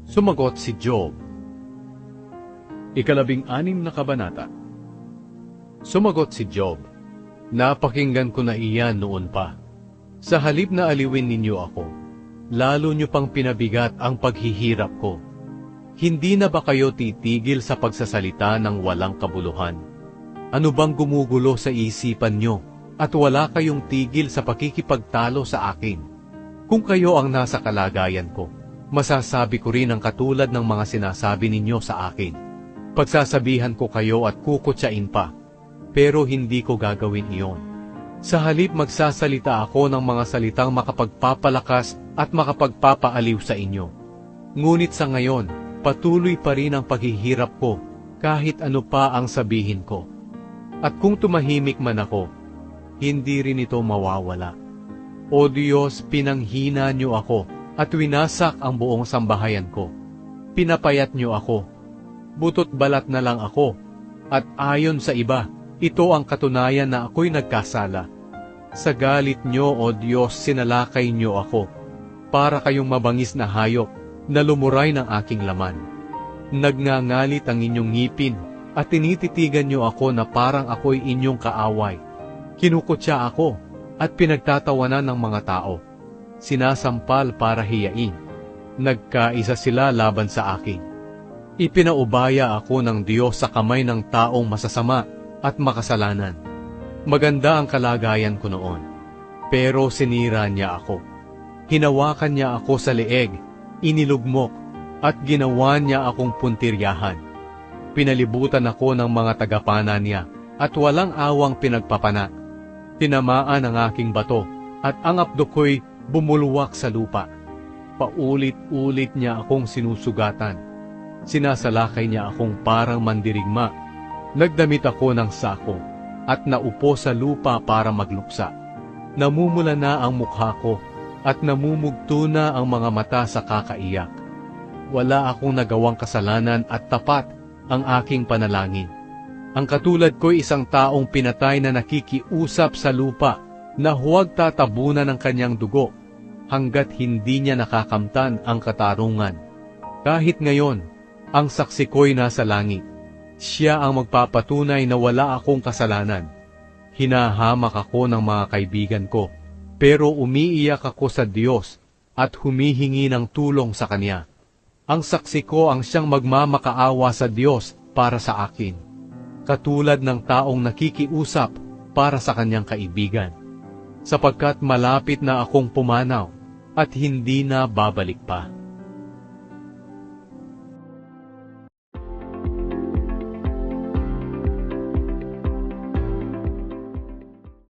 Sumagot si Job. 16 na kabanata. Sumagot si Job, napakinggan ko na iyan noon pa. Sa halip na aliwin ninyo ako, lalo nyo pang pinabigat ang paghihirap ko. Hindi na ba kayo titigil sa pagsasalita ng walang kabuluhan? Ano bang gumugulo sa isipan nyo at wala kayong tigil sa pakikipagtalo sa akin? Kung kayo ang nasa kalagayan ko, masasabi ko rin ang katulad ng mga sinasabi ninyo sa akin. Pagsasabihan ko kayo at kukutsain pa, pero hindi ko gagawin iyon. Sa halip magsasalita ako ng mga salitang makapagpapalakas at makapagpapaaliw sa inyo. Ngunit sa ngayon, patuloy pa rin ang paghihirap ko kahit ano pa ang sabihin ko. At kung tumahimik man ako, hindi rin ito mawawala. O Diyos, pinanghina niyo ako at winasak ang buong sambahayan ko. Pinapayat niyo ako. Butot balat na lang ako. At ayon sa iba, ito ang katunayan na ako'y nagkasala. Sa galit niyo, O Diyos, sinalakay niyo ako. Para kayong mabangis na hayop na lumuray ng aking laman. Nagngangalit ang inyong ngipin at tinititigan niyo ako na parang ako'y inyong kaaway. Kinukutya ako at pinagtatawanan ng mga tao. Sinasampal para hiyain. Nagkaisa sila laban sa akin. Ipinaubaya ako ng Diyos sa kamay ng taong masasama at makasalanan. Maganda ang kalagayan ko noon, pero sinira niya ako. Hinawakan niya ako sa leeg, inilugmok, at ginawa niya akong puntiryahan. Pinalibutan ako ng mga tagapana niya, at walang awang pinagpapana. Tinamaan ang aking bato, at ang apdo ko'y bumulwak sa lupa. Paulit-ulit niya akong sinusugatan. Sinasalakay niya akong parang mandirigma. Nagdamit ako ng sako at naupo sa lupa para magluksa. Namumula na ang mukha ko at namumugto na ang mga mata sa kakaiyak. Wala akong nagawang kasalanan at tapat ang aking panalangin. Ang katulad ko'y isang taong pinatay na nakikiusap sa lupa na huwag tatabunan ng kanyang dugo hanggat hindi niya nakakamtan ang katarungan. Kahit ngayon, ang saksi ko'y nasa langit. Siya ang magpapatunay na wala akong kasalanan. Hinahamak ako ng mga kaibigan ko, pero umiiyak ako sa Diyos at humihingi ng tulong sa Kanya. Ang saksi ko ang siyang magmamakaawa sa Diyos para sa akin, katulad ng taong nakikiusap para sa kanyang kaibigan, sapagkat malapit na akong pumanaw at hindi na babalik pa.